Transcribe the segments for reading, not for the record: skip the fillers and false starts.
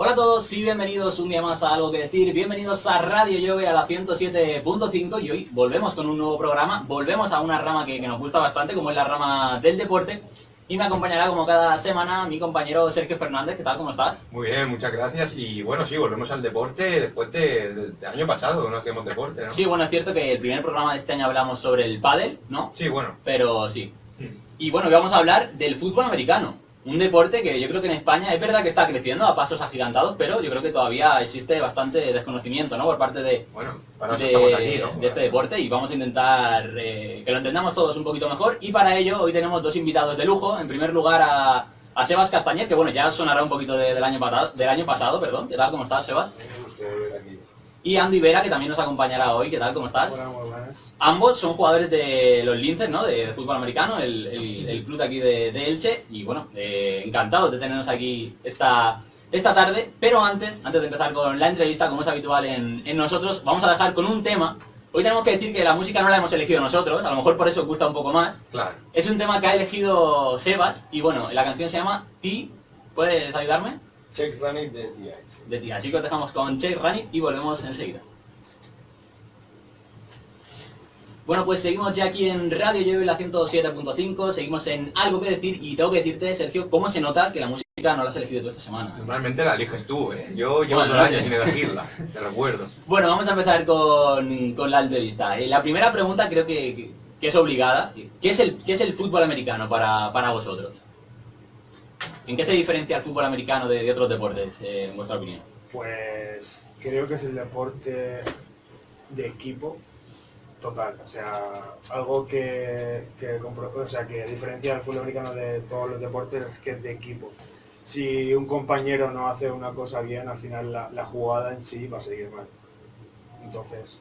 Hola a todos y bienvenidos un día más a Algo que Decir, bienvenidos a Radio Jove a la 107.5 y hoy volvemos con un nuevo programa, volvemos a una rama que nos gusta bastante como es la rama del deporte y me acompañará como cada semana mi compañero Sergio Fernández. ¿Qué tal? ¿Cómo estás? Muy bien, muchas gracias y bueno, sí, volvemos al deporte después del año pasado, no hacíamos deporte, ¿no? Sí, bueno, es cierto que el primer programa de este año hablamos sobre el pádel, ¿no? Sí, bueno. Pero sí. Y bueno, hoy vamos a hablar del fútbol americano. Un deporte que yo creo que en España es verdad que está creciendo a pasos agigantados, pero yo creo que todavía existe bastante desconocimiento, ¿no? Por parte de, Bueno, para eso estamos aquí, ¿no? de este deporte y vamos a intentar que lo entendamos todos un poquito mejor. Y para ello hoy tenemos dos invitados de lujo. En primer lugar a Sebas Castañer, que bueno, ya sonará un poquito del año pasado, perdón. ¿Qué tal? ¿Cómo estás, Sebas? Me gusta ver aquí. Y Andy Vera, que también nos acompañará hoy. ¿Qué tal? ¿Cómo estás? Hola, muy buenas. Ambos son jugadores de los Linces, ¿no? De fútbol americano, el club de aquí de Elche. Y bueno, encantados de tenernos aquí esta tarde. Pero antes de empezar con la entrevista, como es habitual en nosotros, vamos a dejar con un tema. Hoy tenemos que decir que la música no la hemos elegido nosotros, a lo mejor por eso gusta un poco más. Claro. Es un tema que ha elegido Sebas y bueno, la canción se llama T. ¿Puedes ayudarme? Check Running de TI. De T. Así que os dejamos con Check Running y volvemos enseguida. Bueno, pues seguimos ya aquí en Radio Jove, la 107.5, seguimos en Algo que Decir y tengo que decirte, Sergio, cómo se nota que la música no la has elegido tú esta semana. Normalmente la eliges tú, ¿eh? Yo llevo Bueno, 2 años sin elegirla, te recuerdo. Bueno, vamos a empezar con la entrevista. La primera pregunta creo que es obligada. ¿Qué es el fútbol americano para vosotros? ¿En qué se diferencia el fútbol americano de otros deportes, en vuestra opinión? Pues creo que es el deporte de equipo total, o sea, algo que diferencia el fútbol americano de todos los deportes es que es de equipo. Si un compañero no hace una cosa bien, al final la jugada en sí va a seguir mal. Entonces,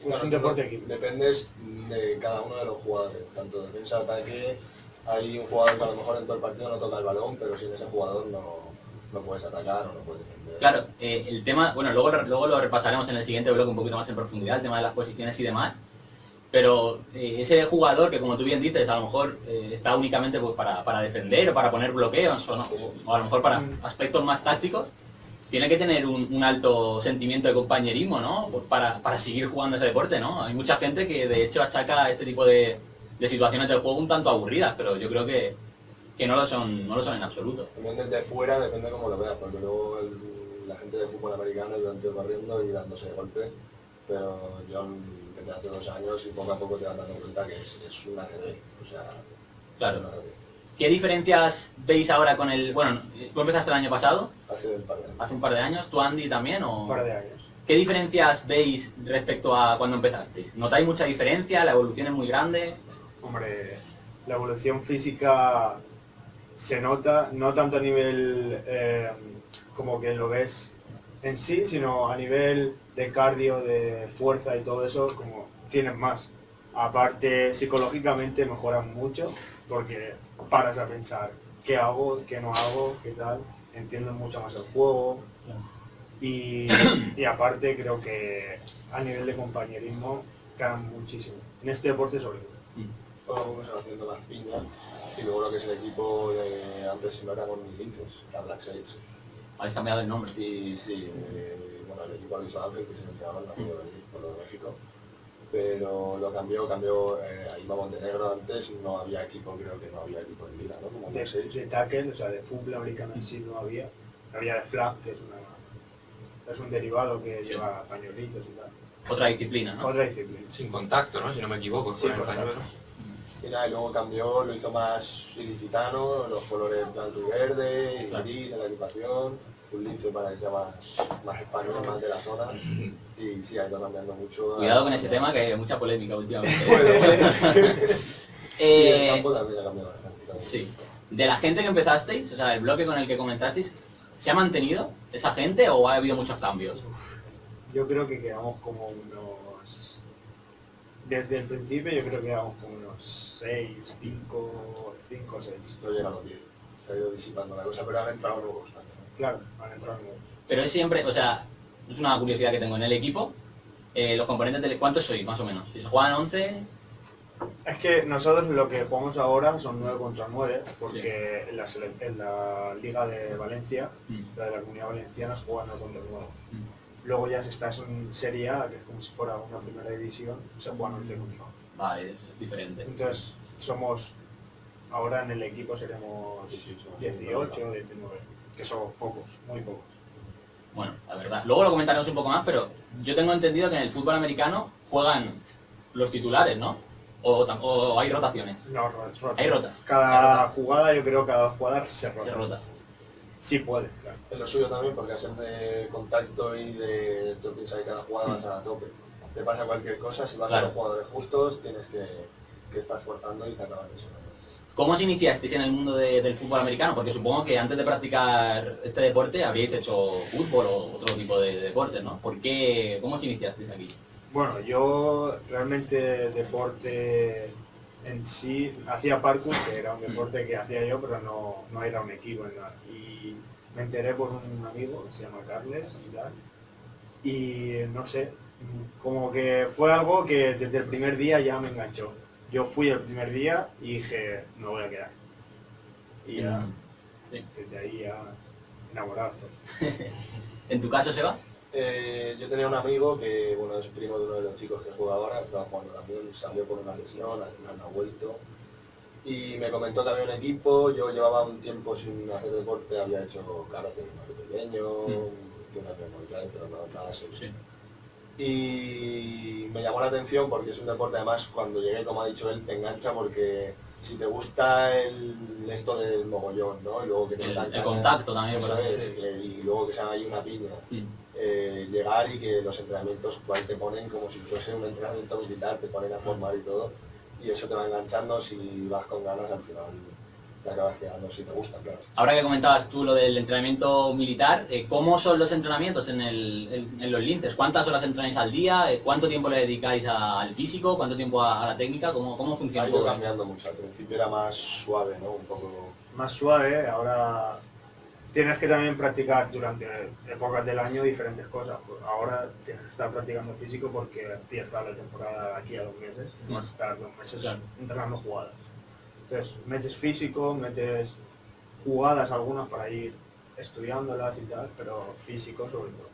es un deporte de equipo. Dependes de cada uno de los jugadores, tanto defensa, ataque. Hay un jugador que a lo mejor en todo el partido no toca el balón, pero sin ese jugador no puedes atacar o no puedes defender. Claro, el tema, bueno, luego lo repasaremos en el siguiente bloque un poquito más en profundidad, el tema de las posiciones y demás. Pero ese jugador que, como tú bien dices, a lo mejor está únicamente pues, para defender o para poner bloqueos o, no, o a lo mejor para aspectos más tácticos, tiene que tener un alto sentimiento de compañerismo, ¿no? Pues para seguir jugando ese deporte, ¿no? Hay mucha gente que de hecho achaca este tipo de situaciones del juego un tanto aburridas, pero yo creo que no lo son en absoluto. También desde fuera depende cómo lo veas, porque luego la gente de fútbol americano iba corriendo y dándose de golpe, pero yo empecé hace 2 años y poco a poco te vas dando cuenta que es un ajedrez, o sea, Claro. es un ajedrez. ¿Qué diferencias veis ahora con el... Bueno, tú empezaste el año pasado, Hace un par de años. hace un par de años, tú Andy también, o... Un par de años. ¿Qué diferencias veis respecto a cuando empezasteis? ¿Notáis mucha diferencia? ¿La evolución es muy grande? Hombre, la evolución física se nota, no tanto a nivel como que lo ves en sí, sino a nivel de cardio, de fuerza y todo eso, como tienes más. Aparte, psicológicamente mejoran mucho, porque paras a pensar qué hago, qué no hago, qué tal, entiendes mucho más el juego. Y aparte creo que a nivel de compañerismo ganan muchísimo. En este deporte sobre todo. Poco a poco se va haciendo más piña y luego lo que es el equipo de antes no era con Linces, la Black Sails. Habéis cambiado el nombre. Y sí, bueno, el equipo Luis Ángel, que se mencionaba también por lo de México, pero lo cambió, ahí va Montenegro antes, no había equipo, creo que no había equipo en liga, ¿no? Como Black Sails. De tackle, o sea, de fútbol americano en sí no había. Había de flag, que es un derivado que lleva pañuelitos y tal. Otra disciplina, ¿no? Otra disciplina. Sin contacto, ¿no? Si no me equivoco, Sí, con el correcto. pañuelo. Y nada, y luego cambió, lo hizo más ilicitano, los colores blanco y verde, y Claro. gris en la equipación, un lince para que sea más español, más de la zona, y sí, ha ido cambiando mucho. Cuidado con ese tema, que hay mucha polémica últimamente. Y el campo también ha cambiado bastante. También. Sí. De la gente que empezasteis, o sea, el bloque con el que comentasteis, ¿se ha mantenido esa gente o ha habido muchos cambios? Yo creo que quedamos como unos... Desde el principio yo creo que quedamos como unos 6, 5 o 6. No llega a los 10, se ha ido disipando la cosa, pero han entrado nuevos también. Claro, han entrado nuevos. Pero es siempre, o sea, es una curiosidad que tengo en el equipo, los componentes del... ¿Cuántos sois, más o menos? Si se juegan 11, Es que nosotros lo que jugamos ahora son 9 contra 9, porque en la Liga de Valencia, la de la Comunidad Valenciana, se juega 9 contra 9. Luego ya si estás en Serie A, que es como si fuera una primera división, se juega 11 contra 11. Vale, es diferente. Entonces somos, ahora en el equipo seremos 18, 19, que son pocos, muy pocos. Bueno, la verdad. Luego lo comentaremos un poco más, pero yo tengo entendido que en el fútbol americano juegan los titulares, ¿no? O hay rotaciones. No, rota. Hay rota. Cada jugada, yo creo que cada jugada se rota. Se rota. Sí puede, claro. Es lo suyo también porque al de contacto y de tú piensas que cada jugada vas a tope. Te pasa cualquier cosa, si vas a los jugadores justos tienes que estar esforzando y te acabas lesionando. ¿Cómo os iniciasteis en el mundo del fútbol americano? Porque supongo que antes de practicar este deporte habríais hecho fútbol o otro tipo de deportes, ¿no? ¿Cómo os iniciasteis aquí? Bueno, yo realmente deporte en sí, hacía parkour, que era un deporte que hacía yo, pero no era un equipo en nada. Y me enteré por un amigo, que se llama Carles, y no sé, como que fue algo que desde el primer día ya me enganchó. Yo fui el primer día y dije, me voy a quedar. Y ya, desde ahí ya enamorado. ¿En tu caso, Seba? Yo tenía un amigo que, bueno, es primo de uno de los chicos que juega ahora, estaba jugando también, salió por una lesión, al final no ha vuelto. Y me comentó que había un equipo, yo llevaba un tiempo sin hacer deporte, había hecho karate más pequeño, hice una muay, pero no nada serio. Sí. Y me llamó la atención porque es un deporte, además, cuando llegué, como ha dicho él, te engancha porque si te gusta esto del mogollón, ¿no? Y luego que te el contacto también, eso es, y luego que se haga ahí una piña. Llegar y que los entrenamientos ahí te ponen como si fuese un entrenamiento militar, te ponen a formar y todo, y eso te va enganchando. Si vas con ganas, al final te acabas quedando, si te gusta, claro. Ahora que comentabas tú lo del entrenamiento militar, ¿cómo son los entrenamientos en los linces? ¿Cuántas horas entrenáis al día? ¿Cuánto tiempo le dedicáis al físico? ¿Cuánto tiempo a la técnica? ¿Cómo funciona Ha ido todo cambiando mucho, al principio era más suave, ¿no? Un poco... Más suave, ahora tienes que también practicar durante épocas del año diferentes cosas. Ahora tienes que estar practicando físico porque empieza la temporada aquí a 2 meses, no vas a estar 2 meses entrenando jugadas. Entonces metes físico, metes jugadas algunas para ir estudiándolas y tal, pero físico sobre todo.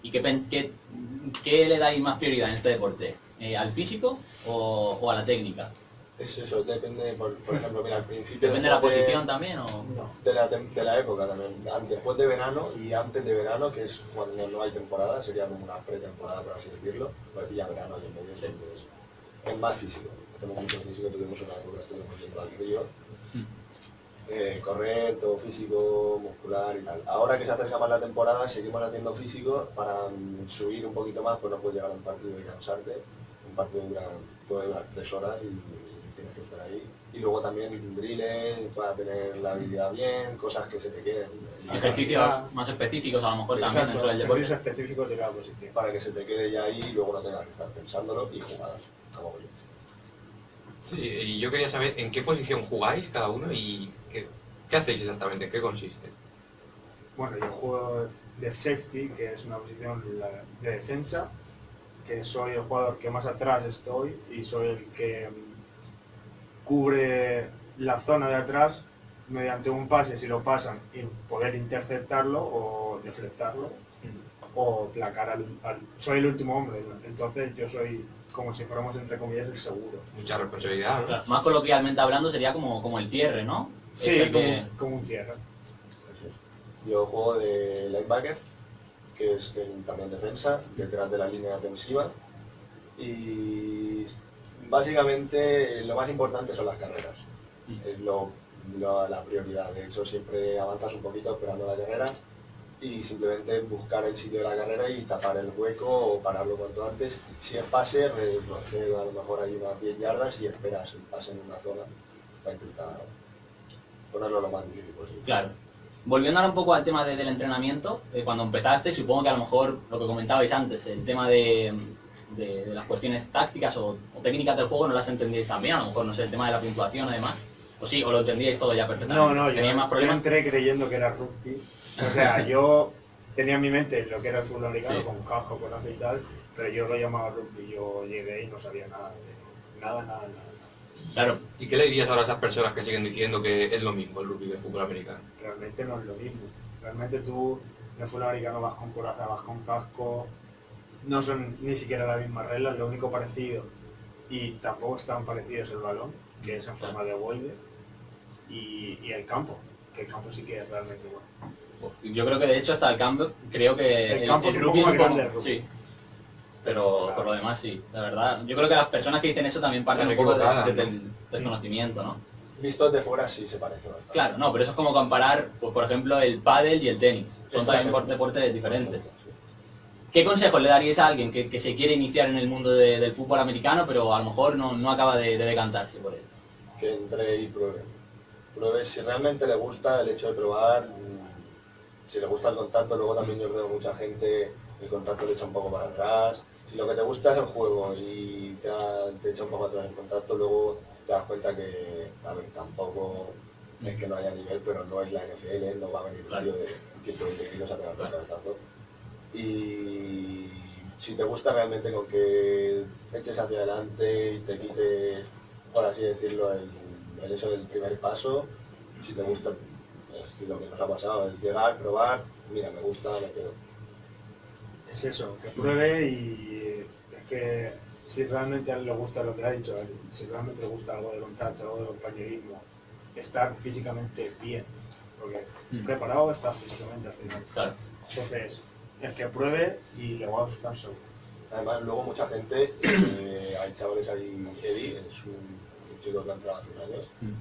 ¿Y qué le dais más prioridad en este deporte? ¿Al físico o a la técnica? Es eso, depende, por ejemplo, mira, al principio... ¿Depende de la posición también o...? No. De la época también. Después de verano y antes de verano, que es cuando no hay temporada, sería como una pretemporada, por así decirlo, pues ya verano y en medio, entonces es más físico. Hacemos mucho físico, tuvimos una época, estuvimos yendo al río, correr, todo físico, muscular y tal. Ahora que se acerca más la temporada, seguimos haciendo físico para subir un poquito más, pues no puedes llegar a un partido y cansarte. Un partido puede durar 3 horas y tienes que estar ahí. Y luego también drills para tener la habilidad bien, cosas que se te queden. Ejercicios más específicos a lo mejor también dentro del deporte. Ejercicios específicos de cada posición. Para que se te quede ya ahí y luego no tengas que estar pensándolo y jugadas, como yo. Sí, y yo quería saber en qué posición jugáis cada uno y qué hacéis exactamente, en qué consiste. Bueno, yo juego de safety, que es una posición de defensa, que soy el jugador que más atrás estoy y soy el que cubre la zona de atrás mediante un pase, si lo pasan, y poder interceptarlo o deflectarlo o placar soy el último hombre, entonces yo soy como si fuéramos entre comillas el seguro. Mucha responsabilidad, ¿no? Claro, más coloquialmente hablando sería como el cierre, ¿no? Sí, como un cierre. Yo juego de linebacker, que es también defensa, detrás de la línea defensiva, y básicamente lo más importante son las carreras. Es la prioridad. De hecho, siempre avanzas un poquito esperando la carrera y simplemente buscar el sitio de la carrera y tapar el hueco o pararlo cuanto antes. Si es pase, retrocedo a lo mejor hay unas 10 yardas y esperas el pase en una zona para intentar ponerlo lo más difícil posible. Claro. Volviendo ahora un poco al tema del entrenamiento, cuando empezaste, supongo que a lo mejor lo que comentabais antes, el tema de las cuestiones tácticas o técnicas del juego no las entendíais también, a lo mejor, no sé, el tema de la puntuación además, o sí, o lo entendíais todo ya perfectamente. No, ¿Teníais más yo problemas? entré creyendo que era rugby. O sea, yo tenía en mi mente lo que era el fútbol americano, Sí. con casco, coraje y tal, pero yo lo llamaba rugby. Yo llegué y no sabía nada, nada. Claro, ¿Y qué le dirías ahora a esas personas que siguen diciendo que es lo mismo el rugby que el fútbol americano? Realmente no es lo mismo. Realmente tú en el fútbol americano vas con coraza, vas con casco, no son ni siquiera las mismas reglas, lo único parecido, y tampoco están parecidos el balón, que es en forma de ovoide, y el campo, que el campo sí que es realmente bueno. yo creo que de hecho hasta el campo, creo que El campo es un rugby poco es más grande, el rugby. sí, pero Claro. por lo demás sí, la verdad. Yo creo que las personas que dicen eso también parten un Están poco equivocadas, del desconocimiento, ¿no? Vistos de fuera sí se parece bastante. Claro, no, pero eso es como comparar, pues, por ejemplo, el pádel y el tenis. Son también Exacto. deportes diferentes. Sí. ¿Qué consejos le daríais a alguien que se quiere iniciar en el mundo del fútbol americano, pero a lo mejor no acaba de decantarse por él? Que entre y pruebe. Pruebe si realmente le gusta el hecho de probar, si le gusta el contacto, luego también yo creo que mucha gente el contacto le echa un poco para atrás. Si lo que te gusta es el juego y te echa un poco atrás el contacto, luego te das cuenta que, a ver, tampoco es que no haya nivel, pero no es la NFL, no va a venir un tío de 120 kilos a pegar un cabezazo. Y si te gusta realmente con que eches hacia adelante y te quites, por así decirlo, el hecho del primer paso, si te gusta lo que nos ha pasado, es llegar, probar, mira, me gusta, me quedo. Es eso, que pruebe y es que si realmente a él le gusta lo que ha dicho, si realmente le gusta algo de contacto, algo de compañerismo, estar físicamente bien, porque preparado está físicamente al final. Claro. Entonces, el que pruebe y le va a gustar seguro. Además, luego mucha gente, hay chavales ahí, Eddie, es un chico que ha entrado hace 1 año,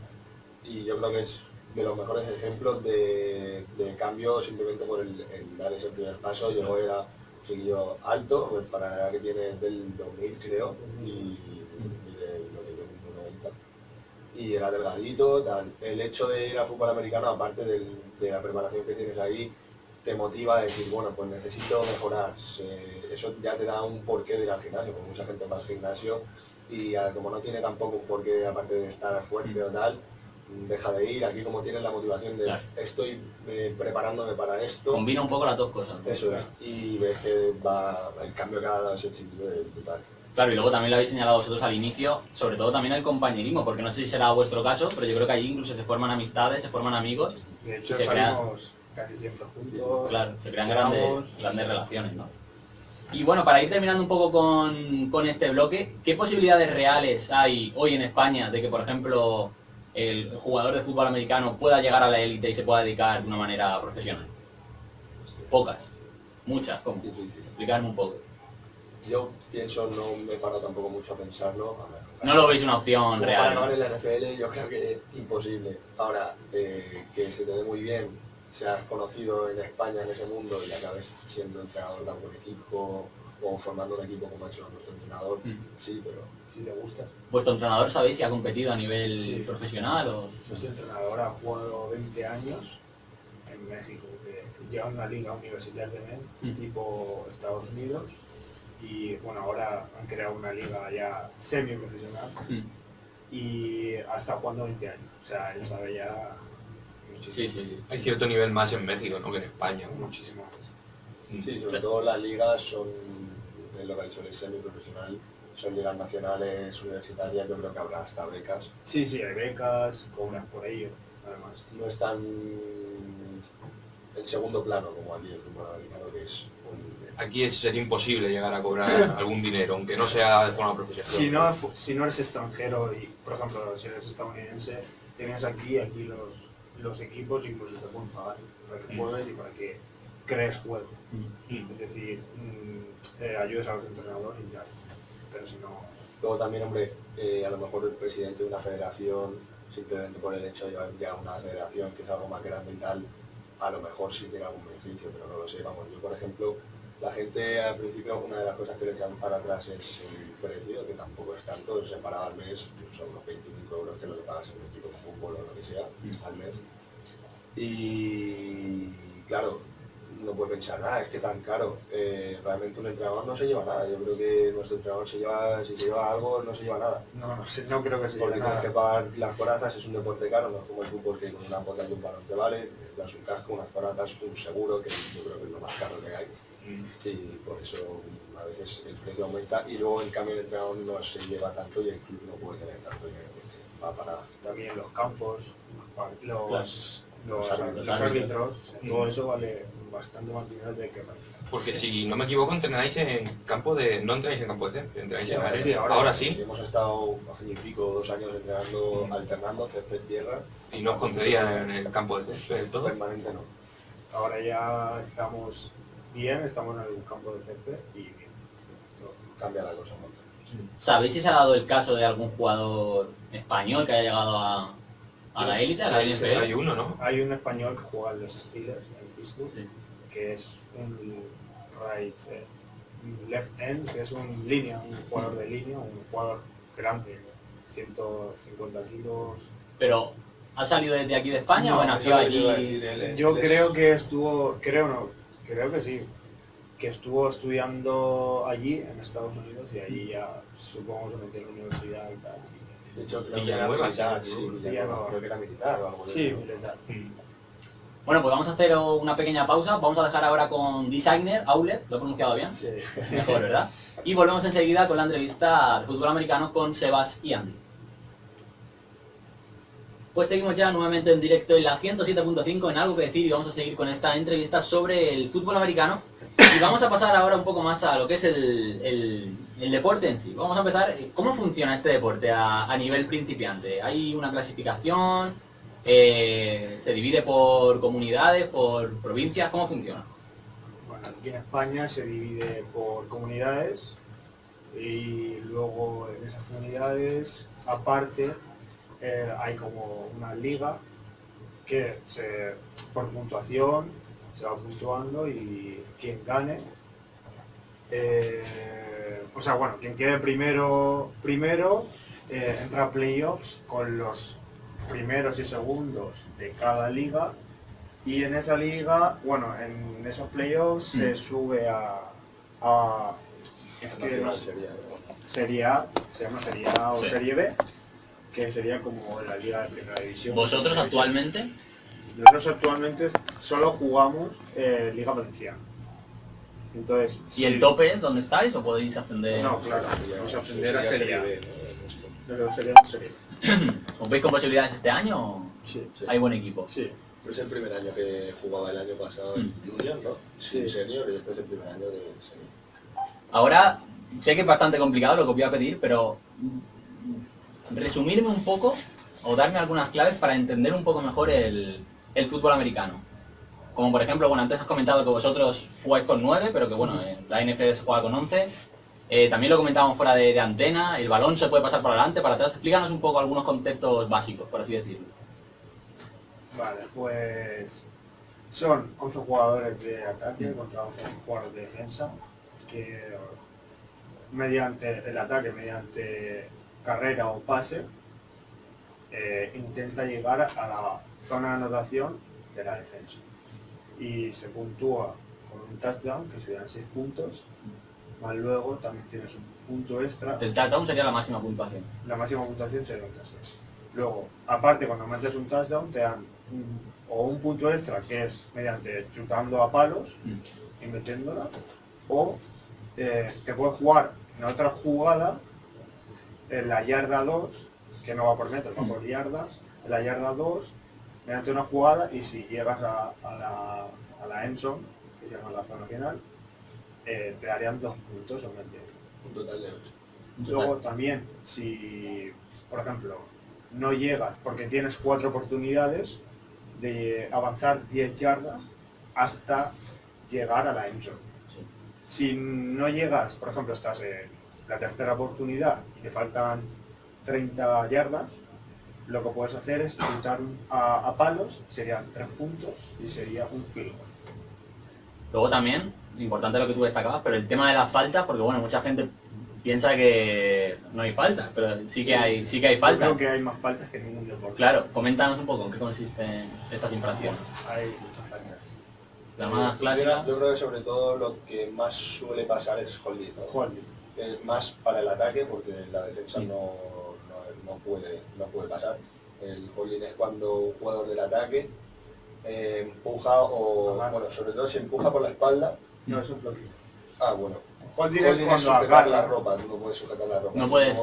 y yo creo que es de los mejores ejemplos de cambio simplemente por el dar ese primer paso. Yo era un chiquillo alto, pues para la edad que tiene es del 2000 creo, y de lo que yo 1,90. Y era delgadito, tal. El hecho de ir a fútbol americano, aparte de la preparación que tienes ahí, te motiva a decir, bueno, pues necesito mejorar. Eso ya te da un porqué de ir al gimnasio, porque mucha gente va al gimnasio y como no tiene tampoco un porqué, aparte de estar fuerte o tal, deja de ir. Aquí como tienes la motivación de Claro. estoy preparándome para esto, Combina un poco las dos cosas, ¿no? eso es, y ves que va el cambio que ha dado ese chico es brutal. Claro, y luego también lo habéis señalado vosotros al inicio, sobre todo también el compañerismo, porque no sé si será vuestro caso, pero yo creo que allí incluso se forman amistades, se forman amigos, De hecho, Se crea- salimos casi siempre juntos. claro, se crean jugamos. grandes relaciones, ¿no? Y bueno, para ir terminando un poco con este bloque, ¿qué posibilidades reales hay hoy en España de que, por ejemplo, el jugador de fútbol americano pueda llegar a la élite y se pueda dedicar de una manera profesional? Pocas, muchas, ¿cómo? Difícil. Explicarme un poco. Yo pienso, no me paro tampoco mucho a pensarlo. No lo veis una opción Como para acabar real. en la NFL yo creo que es imposible. Ahora, que se te dé muy bien, seas conocido en España en ese mundo y acabes siendo entrenador de algún equipo o formando un equipo como ha hecho nuestro entrenador, sí, pero Si le gusta. ¿Vuestro entrenador sabéis si ha competido a nivel Sí. profesional o...? Nuestro entrenador ha jugado 20 años en México, que lleva una liga universitaria también, tipo Estados Unidos, y bueno, ahora han creado una liga ya semi-profesional y hasta jugando 20 años, o sea, él sabe ya muchísimo. Sí, sí, sí. Hay cierto nivel más en México, ¿no?, que en España. Muchísimo. sí, sobre todo las ligas son, es lo que ha dicho el semi-profesional, son ligas nacionales, universitarias, yo creo que habrá hasta becas. Sí, sí, hay becas, cobran por ello, además. No están en segundo plano como aquí el fútbol americano, que es Aquí sería imposible llegar a cobrar algún dinero, aunque no sea de forma profesional. Si no eres extranjero y, por ejemplo, si eres estadounidense, tienes aquí los equipos incluso te pueden pagar para que juegues y para que crees juego. Es decir, ayudes a los entrenadores y tal. Pero si no... Luego también, hombre, a lo mejor el presidente de una federación, simplemente por el hecho de llevar ya una federación que es algo más grande y tal, a lo mejor sí tiene algún beneficio, pero no lo sé. Vamos, yo por ejemplo, la gente al principio una de las cosas que le echan para atrás es el precio, que tampoco es tanto, separado al mes, son unos 25 euros que es lo que pagas en un equipo de fútbol o lo que sea al mes. Y claro, no puede pensar, es que tan caro. Realmente un entrenador no se lleva nada. Yo creo que nuestro entrenador si se lleva algo, no se lleva nada. No creo que se Porque lleve tienes nada. que pagar las corazas, es un deporte caro, no es como el fútbol que con una bota y un balón te vale, das un casco, unas corazas, un seguro, que yo creo que es lo más caro que hay. Y por eso a veces el precio aumenta y luego en cambio el entrenador no se lleva tanto y el club no puede tener tanto dinero. va para... También los campos, Claro. los árbitros. árbitros, todo eso vale bastante más dinero de que parece. Porque si no me equivoco, entrenáis en campo de... No entrenáis en campo de césped, entrenáis en arena. sí, Ahora sí, Hemos estado año y pico, 2 años entrenando, alternando césped tierra. y no os concedían en el campo de césped del todo. Permanente no. Ahora ya estamos bien, estamos en el campo de césped y bien. Todo. Cambia la cosa, ¿no? ¿Sabéis si se ha dado el caso de algún jugador español que haya llegado a la élite, a la Hay NFL? uno, ¿no? Hay un español que juega en los Steelers en Pittsburgh, Sí. que es un left end, que es un línea, un jugador de línea, un jugador grande, 150 kilos. Pero, ¿ha salido desde aquí de España No, o nació eso es lo que iba a allí? decir él. Yo Él es- creo que estuvo, creo que sí, que estuvo estudiando allí en Estados Unidos y allí ya supongo se metió en la universidad y tal. De hecho, creo que era Villanueva, militar, sí, sí, seguro. Villanueva, creo que era militar o algo de Sí, eso. militar. Bueno, pues vamos a hacer una pequeña pausa. Vamos a dejar ahora con Designer Outlet, ¿lo he pronunciado bien? Sí. Mejor, ¿verdad? Y volvemos enseguida con la entrevista de fútbol americano con Sebas y Andy. Pues seguimos ya nuevamente en directo en la 107.5 en Algo que Decir y vamos a seguir con esta entrevista sobre el fútbol americano. Y vamos a pasar ahora un poco más a lo que es el deporte en sí. Vamos a empezar, ¿cómo funciona este deporte a nivel principiante? ¿Hay una clasificación? ¿Se divide por comunidades, por provincias? ¿Cómo funciona? Bueno, aquí en España se divide por comunidades y luego en esas comunidades, aparte, hay como una liga que por puntuación se va puntuando y quien gane, o sea, bueno, quien quede primero entra a playoffs con los primeros y segundos de cada liga. Y en esa liga, bueno, en esos playoffs se sube a es que Nacional no- sería, ¿no? Serie A, se llama Serie A o Sí. Serie B, que sería como la liga de primera división. ¿Vosotros Primera división. actualmente? Nosotros actualmente solo jugamos Liga Valenciana. Entonces, ¿Y el tope es donde estáis o podéis ascender? No, claro, Sería- vamos a ascender a sería Serie A. B, ¿no? Esto. Pero sería Serie B. ¿Os veis con posibilidades este año o Sí, Sí. hay buen equipo? sí. Es el primer año que jugaba el año pasado en Junior, ¿no? Sí. Senior, y este es el primer año de Senior. Ahora, sé que es bastante complicado lo que os voy a pedir, pero resumirme un poco o darme algunas claves para entender un poco mejor el fútbol americano. Como por ejemplo, bueno, antes has comentado que vosotros jugáis con 9, pero que bueno, en la NFL se juega con 11. También lo comentábamos fuera de antena, el balón se puede pasar por adelante, para atrás. Explícanos un poco algunos conceptos básicos, por así decirlo. Vale, pues son 11 jugadores de ataque contra 11 jugadores de defensa que mediante el ataque, mediante carrera o pase, intenta llegar a la zona de anotación de la defensa. Y se puntúa con un touchdown, que serían 6 puntos, más luego también tienes un punto extra. El touchdown sería la máxima puntuación. La máxima puntuación sería un touchdown. Luego, aparte, cuando metes un touchdown, te dan un punto extra, que es mediante chutando a palos y metiéndola, o te puedes jugar en otra jugada, en la yarda 2, que no va por metros, va por yardas, en la yarda 2, mediante una jugada, y si llegas a la end zone, que se llama la zona final, te darían 2 puntos o medio. Un total de 8. Luego también, si, por ejemplo, no llegas porque tienes 4 oportunidades de avanzar 10 yardas hasta llegar a la end zone. Sí. Si no llegas, por ejemplo, estás en la tercera oportunidad y te faltan 30 yardas, lo que puedes hacer es chutar a palos, serían 3 puntos y sería un field goal. Luego también, importante lo que tú destacabas, pero el tema de las faltas, porque bueno, mucha gente piensa que no hay faltas, pero sí que hay Yo faltas. creo que hay más faltas que en ningún deporte. Claro, coméntanos un poco en qué consisten estas infracciones. Hay muchas faltas. La más clásica. Yo creo que sobre todo lo que más suele pasar es holding, ¿no? Holding. Es más para el ataque porque la defensa Sí. no puede pasar. El holding es cuando un jugador del ataque empuja o, Agarra. bueno, sobre todo si empuja por la espalda. No, eso es bloqueo. Ah, bueno. Holding es Holding es cuando sujetar agarra. la ropa, tú no puedes sujetar la ropa. No puedes.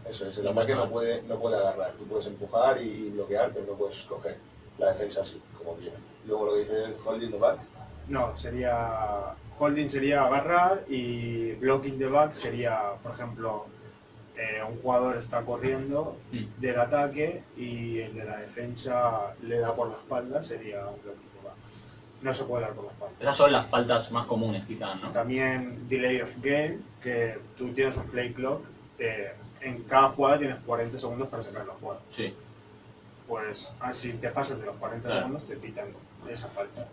Eso es, el ataque no puede agarrar. Tú puedes empujar y bloquear, pero no puedes coger. La defensa sí, como viene. Luego lo que dice el holding the back. No, sería... Holding sería agarrar y blocking the back sería, por ejemplo, un jugador está corriendo del ataque y el de la defensa le da por la espalda, sería un blocking the back. No se puede dar por la espalda. Esas son las faltas más comunes, quizás, ¿no? También delay of game, que tú tienes un play clock, en cada jugada tienes 40 segundos para sacar la jugada. Sí. Pues si te pasas de los 40 Claro. segundos te pitan esa falta.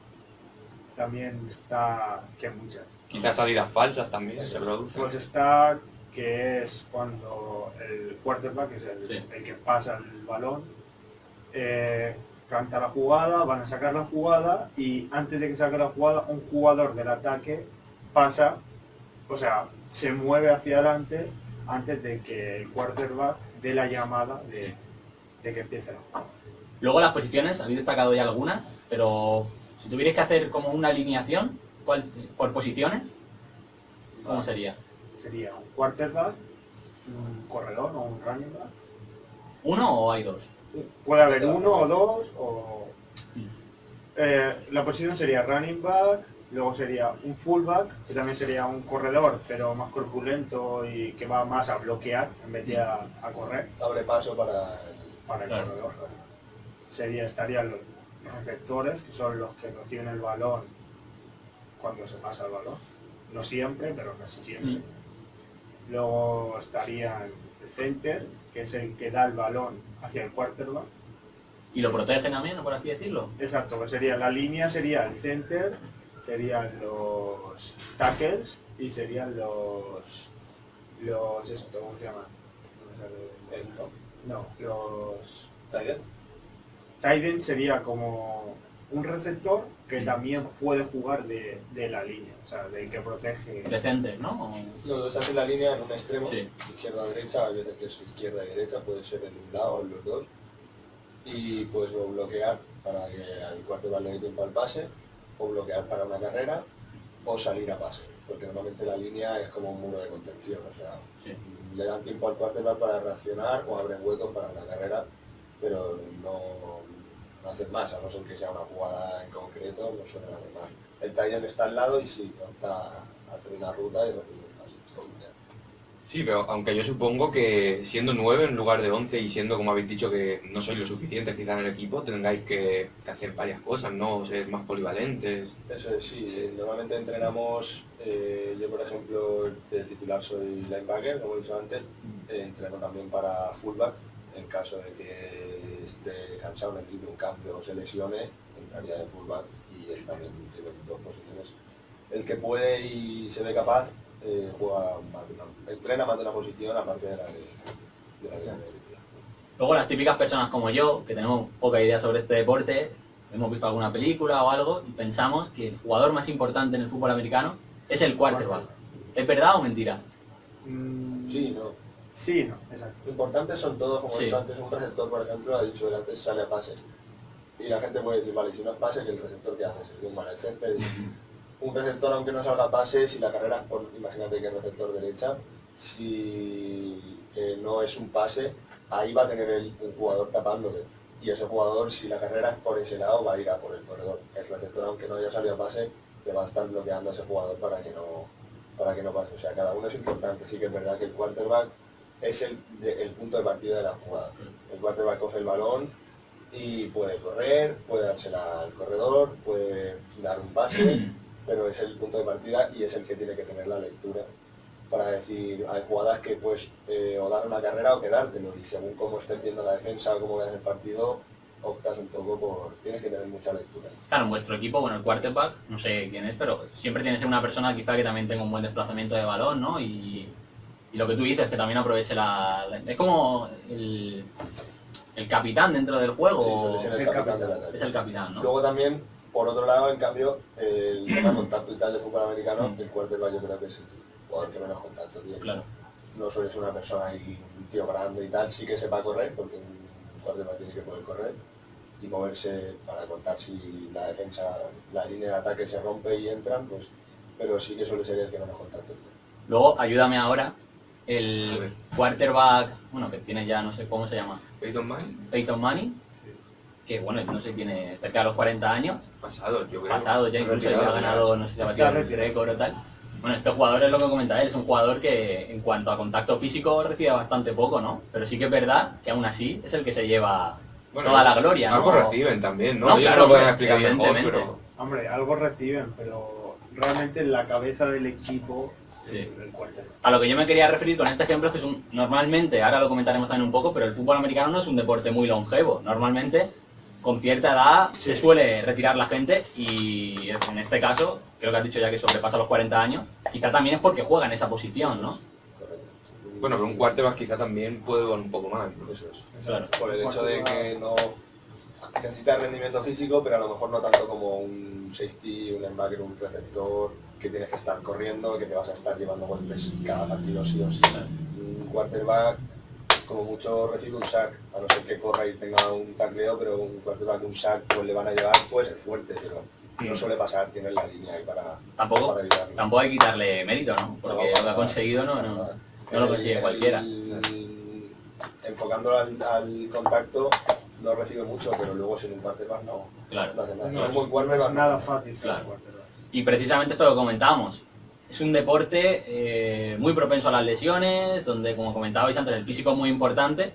También está, que muchas. Quizás salidas falsas también se producen. Pues está que es cuando el quarterback, que es Sí. el que pasa el balón, canta la jugada, van a sacar la jugada y antes de que saque la jugada un jugador del ataque pasa, o sea, se mueve hacia adelante antes de que el quarterback dé la llamada de que empiece la jugada. Luego las posiciones, habéis destacado ya algunas, pero si tuvierais que hacer como una alineación, por posiciones, ¿cómo sería? Sería un quarterback, un corredor o un running back. ¿Uno o hay dos? Puede haber uno o dos, o... la posición sería running back, luego sería un fullback, que también sería un corredor, pero más corpulento y que va más a bloquear en vez de a correr Abre paso para para el Claro. corredor. Estarían los receptores, que son los que reciben el balón cuando se pasa el balón. No siempre, pero casi siempre. Luego estaría el center, que es el que da el balón hacia el quarterback. ¿Y lo protegen también, por así decirlo? Exacto, que sería la línea, sería el center, serían los tackles y serían los esto, ¿cómo se llama? No, los Tiger. tight end sería como un receptor que también puede jugar de la línea, o sea, del que protege. Decentes, ¿no? No, estás en la línea en un extremo, Sí. izquierda derecha, hay veces que es izquierda y derecha, puede ser en un lado o en los dos. Y puedes o bloquear para que al quarterback le dé tiempo al pase, o bloquear para una carrera, o salir a pase, porque normalmente la línea es como un muro de contención, o sea, Sí. le dan tiempo al quarterback para reaccionar o abren huecos para una carrera, pero no hacen más, a no ser que sea una jugada en concreto, no suelen hacer más. El tight end está al lado y sí, intenta hacer una ruta y recibir un pase. Sí, pero aunque yo supongo que siendo 9 en lugar de 11 y siendo, como habéis dicho, que no sois lo suficiente quizá en el equipo, tengáis que hacer varias cosas, ¿no? Ser más polivalentes. Eso es, sí. Normalmente entrenamos, yo por ejemplo, de titular soy linebacker, como he dicho antes, entreno también para fullback, en caso de que esté cansado, necesite un cambio o se lesione, entraría de fullback y él también tiene dos posiciones. El que puede y se ve capaz, entrena más de una posición aparte de la de Luego las típicas personas como yo, que tenemos poca idea sobre este deporte, hemos visto alguna película o algo y pensamos que el jugador más importante en el fútbol americano es el quarterback. ¿Es verdad o mentira? Sí, no. Sí, no, exacto. Lo importante son todos, como he Sí. dicho antes, un receptor, por ejemplo, ha dicho él antes, sale a pases. Y la gente puede decir, vale, y si no es pase, que el receptor que hace es un mal center. Un receptor, aunque no salga pase, si la carrera es por, imagínate que es receptor derecha, si no es un pase, ahí va a tener un jugador tapándole. Y ese jugador, si la carrera es por ese lado, va a ir a por el corredor. El receptor, aunque no haya salido a pase, te va a estar bloqueando a ese jugador para que no pase. O sea, cada uno es importante. Sí que es verdad que el quarterback es el punto de partida de la jugada. El quarterback coge el balón y puede correr, puede dársela al corredor, puede dar un pase, pero es el punto de partida y es el que tiene que tener la lectura para decir, hay jugadas que pues o dar una carrera o quedártelo, y según cómo estés viendo la defensa o cómo veas el partido, optas un poco por, tienes que tener mucha lectura. Claro, en vuestro equipo, bueno, el quarterback, no sé quién es, pero siempre tiene que ser una persona quizá que también tenga un buen desplazamiento de balón, ¿no? Y lo que tú dices, que también aproveche es como el capitán dentro del juego. Sí, suele ser es el el capitán capitán. del ataque. Es el capitán, ¿no? Luego también, por otro lado, en cambio, el tema de contacto y tal de fútbol americano, el quarterback yo creo que es el jugador que menos contacto tiene. Claro. No suele ser una persona ahí, un tío grande y tal, sí que sepa correr, porque un quarterback tiene que poder correr y moverse para contar si la defensa, la línea de ataque se rompe y entran, pues, pero sí que suele ser el que menos contacto tiene. Luego, ayúdame ahora, A el ver. quarterback, bueno, que tiene ya, no sé cómo se llama, Peyton Manning, Peyton Manning, Sí. que bueno, no sé, tiene cerca de los 40 años, pasado, yo creo. pasado ya incluso ya Retirado, ha ganado, ya. no sé si ha Está batido el retirado. récord o tal. Bueno, este jugador es lo que comenta él, es un jugador que en cuanto a contacto físico recibe bastante poco, ¿no? Pero sí que es verdad que aún así es el que se lleva toda la gloria, ¿no? Algo reciben también, ¿no? No, Ellos claro, lo pueden hombre, explicar mejor, evidentemente. pero... Hombre, algo reciben, pero realmente la cabeza del equipo Sí. es el quarterback. A lo que yo me quería referir con este ejemplo es que es normalmente, ahora lo comentaremos también un poco, pero el fútbol americano no es un deporte muy longevo. Normalmente, con cierta edad se suele retirar la gente y en este caso, creo que has dicho ya que sobrepasa los 40 años, quizá también es porque juega en esa posición, ¿no? Correcto. Bueno, pero un quarterback quizá también puede jugar un poco más, ¿no? Eso es. Claro. Por el hecho de que no necesita rendimiento físico, pero a lo mejor no tanto como un safety, un linebacker, un receptor, que tienes que estar corriendo, que te vas a estar llevando golpes cada partido sí o sí. Un quarterback, como mucho recibe un sack, a no ser que corra y tenga un tacleo, pero un quarterback, un sack, pues le van a llevar, puede ser fuerte, pero no suele pasar, tiene la línea ahí para evitarlo. Tampoco hay que quitarle mérito, ¿no? Porque lo que ha conseguido no lo consigue cualquiera. Enfocándolo al contacto, no recibe mucho, pero luego sin un quarterback no. Claro. No hace nada. No Un buen es quarterback nada no. fácil ser Claro. quarterback. Y precisamente esto lo comentábamos. Es un deporte muy propenso a las lesiones, donde como comentabais antes el físico es muy importante,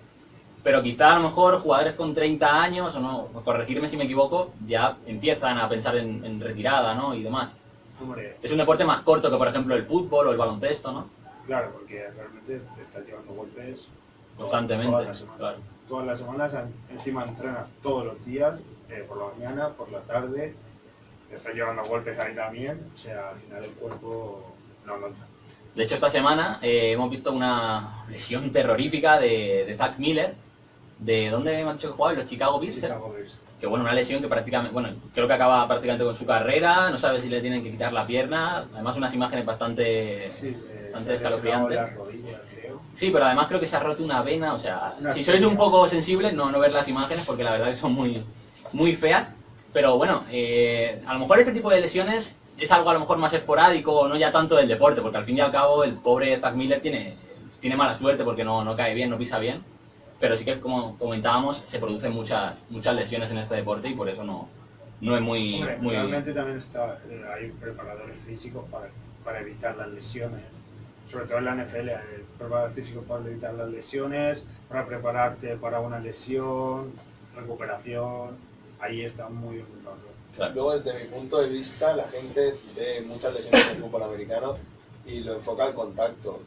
pero quizá a lo mejor jugadores con 30 años, o no, corregirme si me equivoco, ya empiezan a pensar en retirada, ¿no? Y demás. Hombre, Es un deporte más corto que por ejemplo el fútbol o el baloncesto, ¿no? claro, porque realmente te estás llevando golpes Constantemente. todas las semanas. Claro. Todas las semanas, encima entrenas todos los días, por la mañana, por la tarde, te estás llevando golpes ahí también, o sea, al final el cuerpo no nota. De hecho, esta semana hemos visto una lesión terrorífica de Zach Miller. ¿De dónde hemos dicho que jugaba? Los Chicago Bears. Chicago Bears. Que bueno, una lesión que prácticamente, bueno, creo que acaba prácticamente con su carrera, no sabe si le tienen que quitar la pierna, además unas imágenes bastante, Sí, bastante se ha lesionado escalofriantes. las rodillas, creo. Sí, pero además creo que se ha roto una vena, o sea, Una si sois un arteria. poco sensibles, no ver las imágenes porque la verdad que son muy feas, pero bueno, a lo mejor este tipo de lesiones es algo a lo mejor más esporádico, no ya tanto del deporte, porque al fin y al cabo el pobre Zach Miller tiene mala suerte porque no cae bien, no pisa bien, pero sí que como comentábamos, se producen muchas lesiones en este deporte y por eso no es muy... Hombre, muy realmente también hay preparadores físicos para evitar las lesiones. Sobre todo en la NFL, hay preparadores físicos para evitar las lesiones, para prepararte para una lesión, recuperación. Ahí está muy bien montado. claro. Luego, desde mi punto de vista, la gente ve muchas lesiones del fútbol americano y lo enfoca al contacto.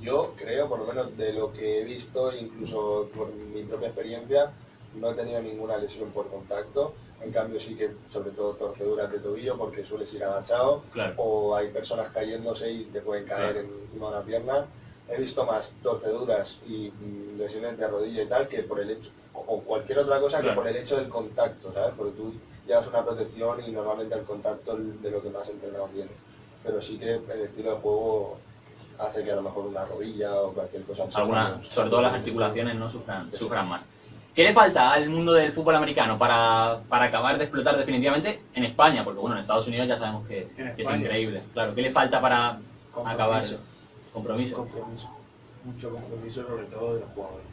Yo creo, por lo menos de lo que he visto, incluso por mi propia experiencia, no he tenido ninguna lesión por contacto. En cambio sí que, sobre todo, torceduras de tobillo porque sueles ir agachado, Claro. o hay personas cayéndose y te pueden caer Claro. encima de una pierna. He visto más torceduras y lesiones de rodilla y tal que por el hecho, o cualquier otra cosa Claro. que por el hecho del contacto, ¿sabes? Porque tú llevas una protección y normalmente el contacto de lo que más entrenado tiene. Pero sí que el estilo de juego hace que a lo mejor una rodilla o cualquier cosa... Sobre todo las articulaciones no sufran más. ¿Qué le falta al mundo del fútbol americano para acabar de explotar definitivamente en España? Porque bueno, en Estados Unidos ya sabemos que es España. increíble. Claro, ¿qué le falta para Compromiso. acabar? Compromiso. Compromiso. Mucho compromiso, sobre todo de los jugadores.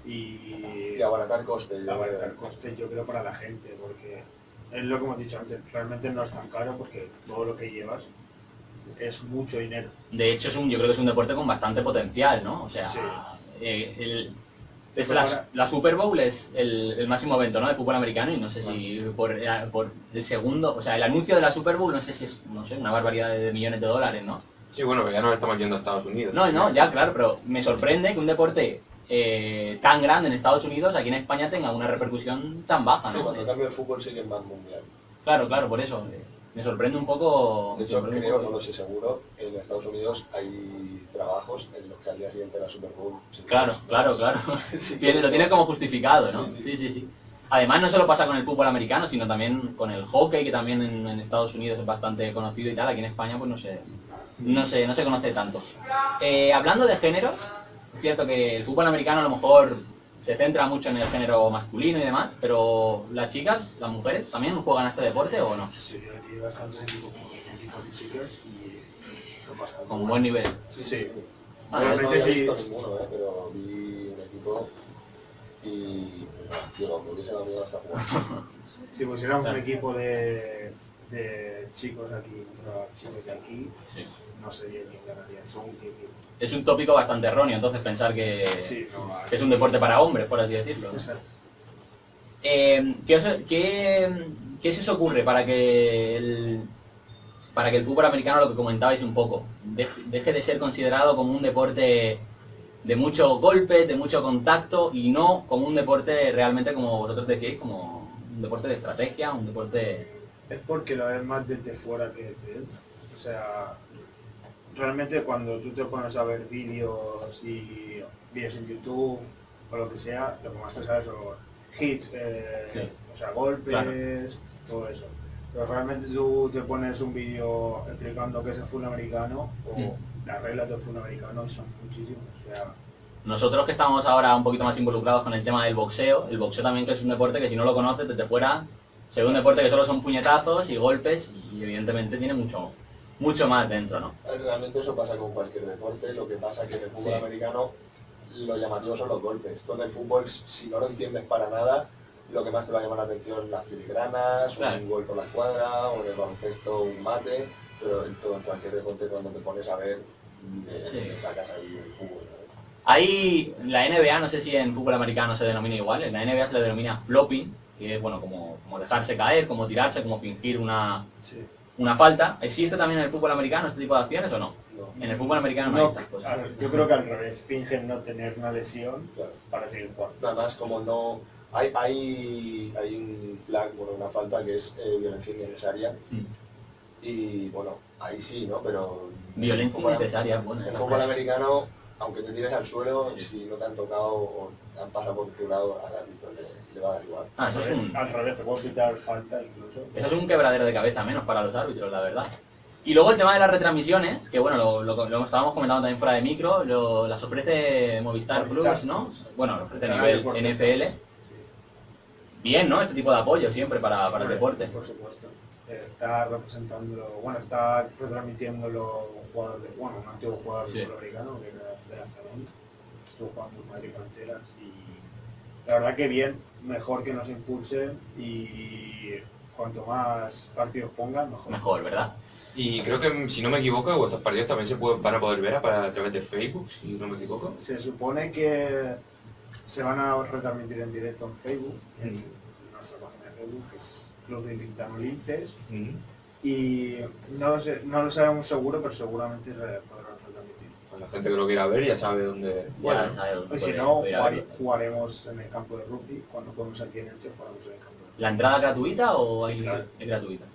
Y Y abaratar costes. yo abaratar creo. costes, yo creo, para la gente, porque es lo que hemos dicho antes, realmente no es tan caro porque todo lo que llevas es mucho dinero. De hecho, yo creo que es un deporte con bastante potencial, ¿no? O sea, Sí. es la Super Bowl es el máximo evento, ¿no? De fútbol americano y no sé si por el segundo, o sea, el anuncio de la Super Bowl no sé si es, no sé, una barbaridad de millones de dólares, ¿no? Sí, bueno, que ya nos estamos yendo a Estados Unidos. No, ya claro, pero me sorprende que un deporte tan grande en Estados Unidos, aquí en España, tenga una repercusión tan baja, Sí, ¿no? cuando cambia el fútbol sí que es más mundial. Claro, por eso. Me sorprende un poco... De me hecho, sorprende un creo, poco. no lo sé seguro, en Estados Unidos hay trabajos en los que al día siguiente de la Super Bowl... sí, Claro. Sí, Lo tiene como justificado, ¿no? Sí. Sí. Además no solo pasa con el fútbol americano, sino también con el hockey, que también en Estados Unidos es bastante conocido y tal. Aquí en España pues no se conoce tanto. Hablando de géneros, es cierto que el fútbol americano a lo mejor se centra mucho en el género masculino y demás, pero las chicas, las mujeres, ¿también juegan a este deporte o no? Sí, hay bastantes equipos de chicas y son bastante Con buenos. buen nivel. Sí. Ah, No Realmente había sí. visto ninguno, pero vi un equipo y digo, me hubiese dado miedo hasta jugar. Si pusiéramos un Claro. equipo de chicos aquí contra chicos de aquí, Sí. no sé bien quién ganaría. Según qué equipo. Es un tópico bastante erróneo, entonces pensar Sí, no, que es un deporte para hombres, por así decirlo, ¿no? Exacto. ¿Qué se os ocurre para que el fútbol americano, lo que comentabais un poco, deje de ser considerado como un deporte de muchos golpes, de mucho contacto y no como un deporte realmente, como vosotros decíais, como un deporte de estrategia, un deporte... Es porque lo ves más desde fuera que desde dentro. O sea, realmente cuando tú te pones a ver vídeos en YouTube o lo que sea, lo que más te sale son hits, Sí. o sea, golpes, Claro. todo eso. Pero realmente tú te pones un vídeo explicando qué es el fútbol americano o las reglas del fútbol americano y son muchísimas. O sea, Nosotros que estamos ahora un poquito más involucrados con el tema del boxeo, el boxeo también que es un deporte que si no lo conoces desde fuera, se ve un deporte que solo son puñetazos y golpes y evidentemente tiene mucho más dentro, ¿no? Realmente eso pasa con cualquier deporte, lo que pasa que en el fútbol Sí. americano lo llamativo son los golpes. Tú en el fútbol, si no lo entiendes para nada, lo que más te va a llamar la atención las filigranas, Claro. un gol por la escuadra, o en el baloncesto un mate, pero en cualquier deporte cuando te pones a ver, Sí. le sacas ahí el fútbol. Hay la NBA, no sé si en fútbol americano se denomina igual, en la NBA se le denomina flopping, que es bueno como dejarse caer, como tirarse, como fingir una sí. falta. ¿Existe también en el fútbol americano este tipo de acciones o no? No, En el fútbol americano no, hay estas cosas. Yo creo que al revés, fingen no tener una lesión claro. para seguir jugando. Nada más como no... Hay un flag, bueno, una falta que es violencia innecesaria Mm. y bueno, ahí sí, ¿no? Pero... Violencia en fútbol- innecesaria, bueno. En el fútbol americano, aunque te tires al suelo, Sí. si no te han tocado o han pasado por tu lado, al árbitro le va a dar igual. Ah, Al revés, te puedo quitar falta incluso. eso es un quebradero de cabeza menos para los árbitros, la verdad. Y luego el tema de las retransmisiones, que bueno, lo estábamos comentando también fuera de micro, las ofrece Movistar Movistar. Plus, ¿no? Bueno, lo ofrece a Canal nivel Deportes. NFL. Sí. Bien, ¿no? Este tipo de apoyo siempre para el deporte. Por supuesto. Está representándolo, bueno, está retransmitiéndolo un jugador un antiguo jugador de Sí. fútbol americano que era de la Ferón. Estuvo jugando en Madrid Canteras y la verdad que bien, mejor que nos impulsen y cuanto más partidos pongan, mejor. Mejor, ¿verdad? Y creo que, si no me equivoco, vuestros partidos también van a poder ver a través de Facebook, si no me equivoco. Se supone que se van a retransmitir en directo en Facebook, en nuestra página de Facebook, que es Club de Ilicitano-Linces, y no lo sabemos seguro, pero seguramente podrán retransmitir. Pues la gente que lo quiera ver ya sabe dónde... Ya sabes, Y si puede- no, puede haberlo. jugaremos en el campo de rugby, cuando fuimos aquí en Elche, jugaremos en el campo de rugby. ¿La entrada gratuita o Sí, hay- claro. es gratuita?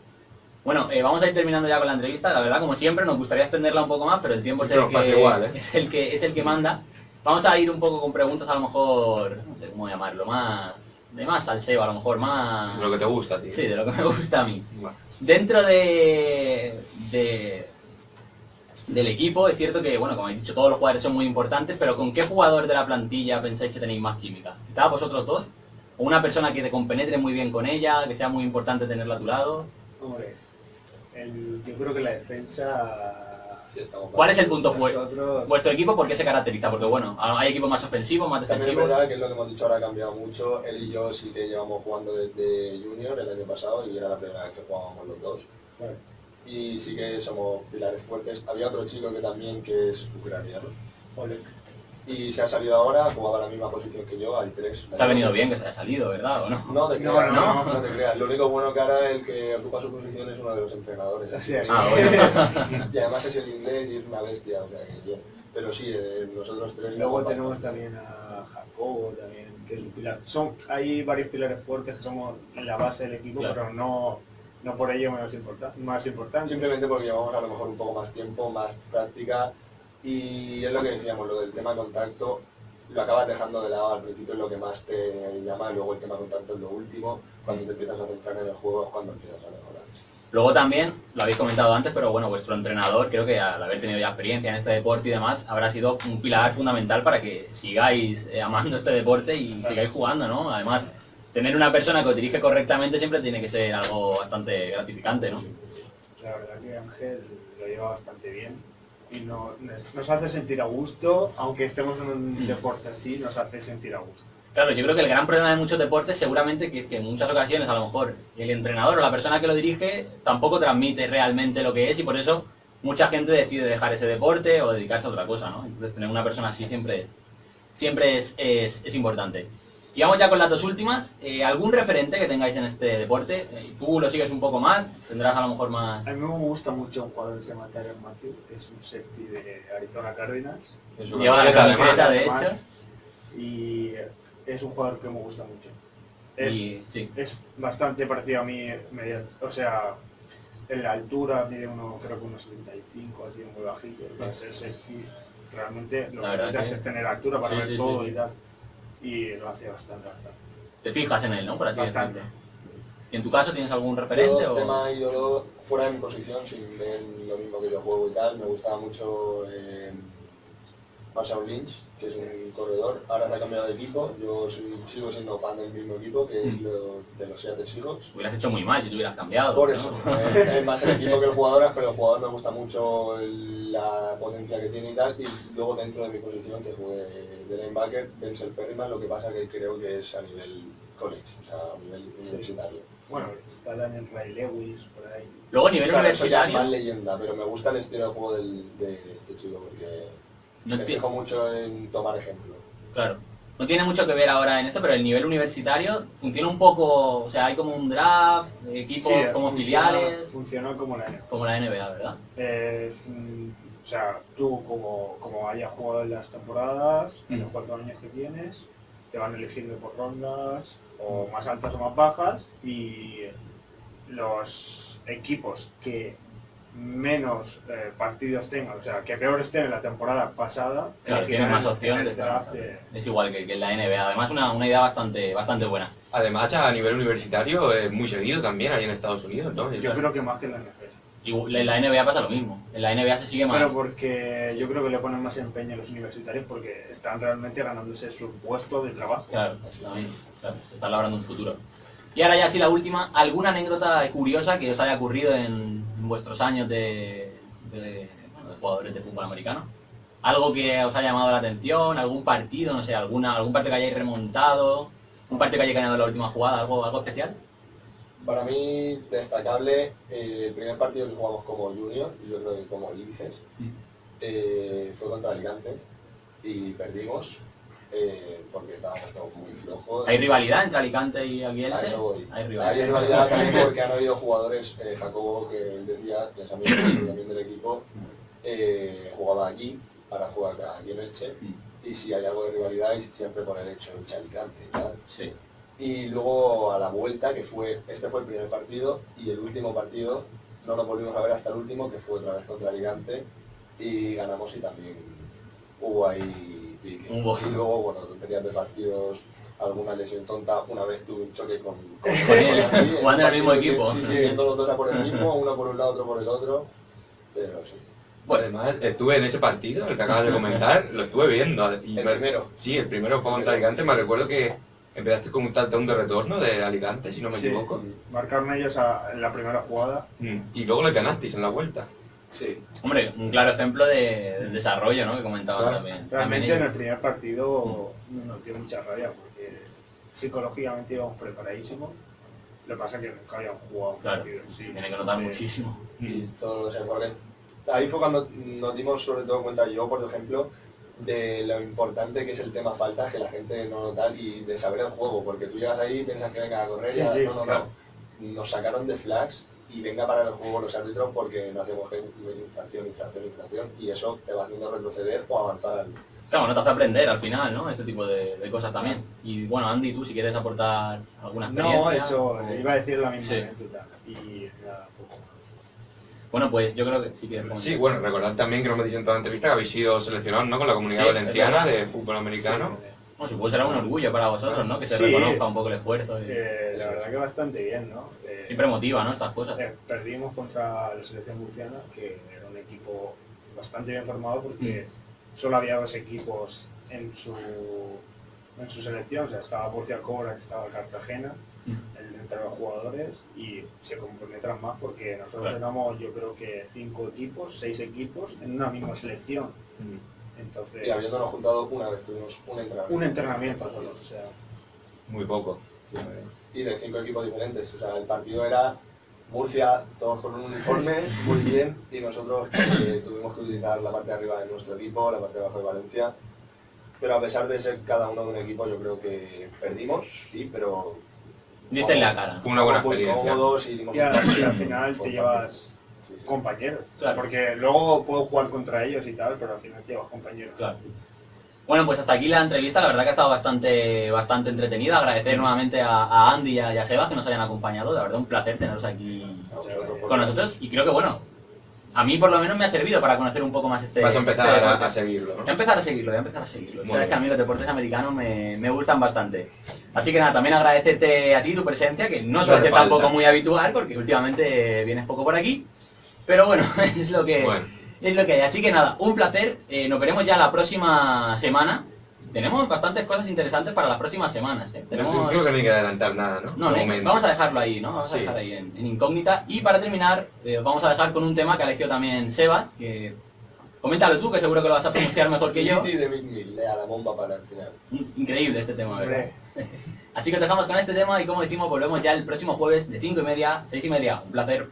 Bueno, vamos a ir terminando ya con la entrevista. La verdad, como siempre, nos gustaría extenderla un poco más, pero el tiempo es, Siempre nos pasa igual, ¿eh? es el que manda. Vamos a ir un poco con preguntas, a lo mejor, no sé cómo llamarlo, de más salseo, a lo mejor más... Lo que te gusta, tío. Sí, de lo que me gusta a mí. Vale. Dentro del equipo, es cierto que, bueno, como he dicho, todos los jugadores son muy importantes, pero ¿con qué jugador de la plantilla pensáis que tenéis más química? ¿Quizá vosotros dos? ¿O una persona que te compenetre muy bien con ella, que sea muy importante tenerla a tu lado? Hombre, yo creo que la defensa... Sí, estamos ¿Cuál es el punto fuerte? Nosotros... Vuestro equipo, ¿por qué se caracteriza? Porque, bueno, hay equipos más ofensivos, más También es defensivos. verdad que es lo que hemos dicho ahora ha cambiado mucho. Él y yo sí que llevamos jugando desde Junior el año pasado y era la primera vez que jugábamos los dos. Vale. Y sí que somos pilares fuertes. Había otro chico que también que es ucraniano. Oleg. Y se ha salido ahora, jugaba la misma posición que yo, hay tres. Te ha venido bien que se haya salido, ¿verdad? ¿O no? No te No, creas, no, no te creas. Lo único bueno que ahora el que ocupa su posición es uno de los entrenadores. Sí, sí. Ah, bueno. Y además es el inglés y es una bestia, o sea que bien. Pero sí, nosotros tres... Luego jugamos tenemos bastante. también a Jacobo, también, que es un pilar. Hay varios pilares fuertes que somos en la base del equipo, Claro. pero no por ello más importante. Simplemente porque llevamos a lo mejor un poco más tiempo, más práctica y es lo que decíamos, lo del tema contacto lo acabas dejando de lado al principio, es lo que más te llama, luego el tema contacto es lo último, cuando te empiezas a centrar en el juego es cuando empiezas a mejorar. Luego también, lo habéis comentado antes, pero bueno, vuestro entrenador, creo que al haber tenido ya experiencia en este deporte y demás, habrá sido un pilar fundamental para que sigáis amando este deporte y sigáis jugando, ¿no? Además, tener una persona que os dirige correctamente siempre tiene que ser algo bastante gratificante, ¿no? La verdad que Ángel lo lleva bastante bien y nos hace sentir a gusto, aunque estemos en un deporte así, nos hace sentir a gusto. Claro, yo creo que el gran problema de muchos deportes seguramente que en muchas ocasiones a lo mejor el entrenador o la persona que lo dirige tampoco transmite realmente lo que es y por eso mucha gente decide dejar ese deporte o dedicarse a otra cosa, ¿no? Entonces tener una persona así siempre es importante. Y vamos ya con las dos últimas. ¿Algún referente que tengáis en este deporte? Tú lo sigues un poco más, tendrás a lo mejor más... A mí me gusta mucho un jugador que se llama Tyler Matthew, que es un safety de Arizona Cardinals. Lleva la camiseta, de hecho. Y es un jugador que me gusta mucho. Es bastante parecido a mí, o sea, en la altura mide creo que unos 75, así muy bajito. Entonces realmente lo que necesitas es tener altura para ver todo y tal. Y lo hace bastante. Te fijas en él, ¿no? Por así Bastante. decirlo. ¿Y en tu caso tienes algún referente? Yo, o...? tema ídolo, fuera de mi posición, sin ver lo mismo que yo juego y tal, me gustaba mucho Marshawn Lynch, que es un corredor. Ahora me ha cambiado de equipo, yo sigo siendo fan del mismo equipo, que es de los Seattle Seahawks. Hubieras hecho muy mal si te hubieras cambiado. Por ¿no? eso, es más el equipo que el jugador, pero el jugador me gusta mucho la potencia que tiene y tal, y luego dentro de mi posición, que jugué de linebacker, Denzel Perryman, lo que pasa que creo que es a nivel college, o sea, a nivel universitario. Bueno, está Daniel Ray Lewis por ahí. Luego a nivel Claro, eso ya es universitario... más leyenda, pero me gusta el estilo de juego de este chico porque me fijo mucho en tomar ejemplo. Claro. No tiene mucho que ver ahora en esto, pero el nivel universitario funciona un poco, o sea, hay como un draft, equipos como filiales... Funciona como la NBA. Como la NBA, ¿verdad? O sea, tú como hayas jugado en las temporadas, en los 4 años que tienes, te van eligiendo por rondas, o más altas o más bajas, y los equipos que menos partidos tengan, o sea, que peor estén en la temporada pasada, Claro, tienen más opciones. en el draft, Es igual que en la NBA. Además, una idea bastante buena. Además, a nivel universitario es muy seguido también ahí en Estados Unidos, ¿no? yo creo que más que en la NFL. Y en la NBA pasa lo mismo. En la NBA se sigue más. Pero porque yo creo que le ponen más empeño a los universitarios porque están realmente ganándose su puesto de trabajo. Claro, están labrando un futuro. Y ahora ya sí la última, ¿alguna anécdota curiosa que os haya ocurrido en vuestros años de jugadores de fútbol americano? ¿Algo que os haya llamado la atención? ¿Algún partido? No sé, algún partido que hayáis remontado? ¿Un partido que hayáis ganado en la última jugada? ¿Algo especial? Para mí, destacable, el primer partido que jugamos como junior, y yo creo que como líderes, fue contra Alicante y perdimos porque estábamos todos muy flojos. ¿Hay rivalidad entre Alicante y Aguielche? A eso voy. Hay Hay rivalidad. rivalidad también porque han habido jugadores, Jacobo, que él decía, que es amigo también del equipo, jugaba aquí para jugar aquí en Elche, y si hay algo de rivalidad, siempre por el hecho Elche Alicante y tal. Sí. Y luego a la vuelta, este fue el primer partido, y el último partido no nos volvimos a ver hasta el último, que fue otra vez contra Alicante, y ganamos y también hubo ahí pique. Y luego, bueno, tonterías de partidos, alguna lesión tonta, una vez tuve un choque con él, jugando en el mismo equipo. Sí, yendo los dos a por el mismo, uno por un lado, otro por el otro, pero sí. Bueno, además, estuve en ese partido, el que acabas de comentar, lo estuve viendo. Y ¿El primero? Sí, el primero fue contra Alicante, me recuerdo que empezaste con un touchdown de retorno de Alicante, si no me equivoco. Marcaron ellos en la primera jugada. Y luego le ganasteis en la vuelta. Sí. Hombre, un claro ejemplo del desarrollo, ¿no? Que comentaban Claro. también. Realmente en el primer partido nos dio mucha rabia porque psicológicamente íbamos preparadísimos. Lo que pasa es que nunca habíamos jugado un Claro, partido en sí. tiene que notar muchísimo. Y todos los porque ahí fue cuando nos dimos sobre todo cuenta, yo por ejemplo, de lo importante que es el tema faltas, que la gente no nota, y de saber el juego, porque tú llegas ahí y piensas que venga a correr, Sí, y sí, no. Nos sacaron de flags y venga para el juego los árbitros porque no hacemos infracción, y eso te va haciendo retroceder o avanzar. Claro, no te hace aprender al final, ¿no? Ese tipo de cosas también. Y bueno, Andy, tú si quieres aportar alguna experiencia. No, eso, o- iba a decir la misma Sí. anécdota. Y nada, poco más. Bueno, pues yo creo que sí quieres comentar. Sí, bueno, recordad también que nos hemos dicho en toda la entrevista que habéis sido seleccionados, ¿no?, con la comunidad Sí, valenciana es verdad. de fútbol americano. Bueno, supongo que será un orgullo para vosotros, ¿no? Que se Sí. reconozca un poco el esfuerzo. Y... La verdad que bastante bien, ¿no? Siempre motiva, ¿no? Estas cosas. Perdimos contra la selección murciana, que era un equipo bastante bien formado porque solo había 2 equipos en su selección, o sea, estaba Murcia Cobra, que estaba Cartagena, entre los jugadores y se comprometan más porque nosotros Claro. tenemos yo creo que 5 equipos, 6 equipos en una misma selección. Entonces, Y habiéndonos juntado una vez, tuvimos un entrenamiento solo, o sea, Muy poco. y de 5 equipos diferentes. O sea, el partido era Murcia, todos con un uniforme, muy bien, y nosotros tuvimos que utilizar la parte de arriba de nuestro equipo, la parte de abajo de Valencia. Pero a pesar de ser cada uno de un equipo, yo creo que perdimos, sí, pero... Diste en la cara. Fue una buena muy experiencia. cómodos y dimos y al, un partido y al final te con llevas sí, sí. compañeros. Claro. Porque luego puedo jugar contra ellos y tal, pero al final te llevas compañeros. Claro. Bueno, pues hasta aquí la entrevista, la verdad que ha estado bastante entretenida. Agradecer nuevamente a Andy y a Sebas que nos hayan acompañado, la verdad un placer teneros aquí A vosotros por con nosotros y creo que bueno, a mí por lo menos me ha servido para conocer un poco más este Vas a este empezar deporte. a seguirlo, Voy a ¿no? empezar a seguirlo, voy a empezar a seguirlo. Muy Sabes que a bien. mí los deportes americanos me gustan bastante. Así que nada, también agradecerte a ti tu presencia, que no No suele hace ser tampoco falta. muy habitual, porque últimamente vienes poco por aquí. Pero bueno, es lo que Bueno. es lo que hay. Así que nada, un placer. Nos veremos ya la próxima semana. Tenemos bastantes cosas interesantes para las próximas semanas. Tenemos... Creo que no hay que adelantar nada, ¿no? No, De no, momento. vamos a dejarlo ahí, ¿no? Vamos a Sí. dejar ahí en incógnita. Y para terminar, vamos a dejar con un tema que ha elegido también Sebas, que coméntalo tú, que seguro que lo vas a pronunciar mejor que yo. Unity de Big Mill, lea la bomba para el final. Increíble este tema, ¿verdad? Hombre, Así que os dejamos con este tema y como decimos, volvemos ya el próximo jueves de 5:30, 6:30. Un placer.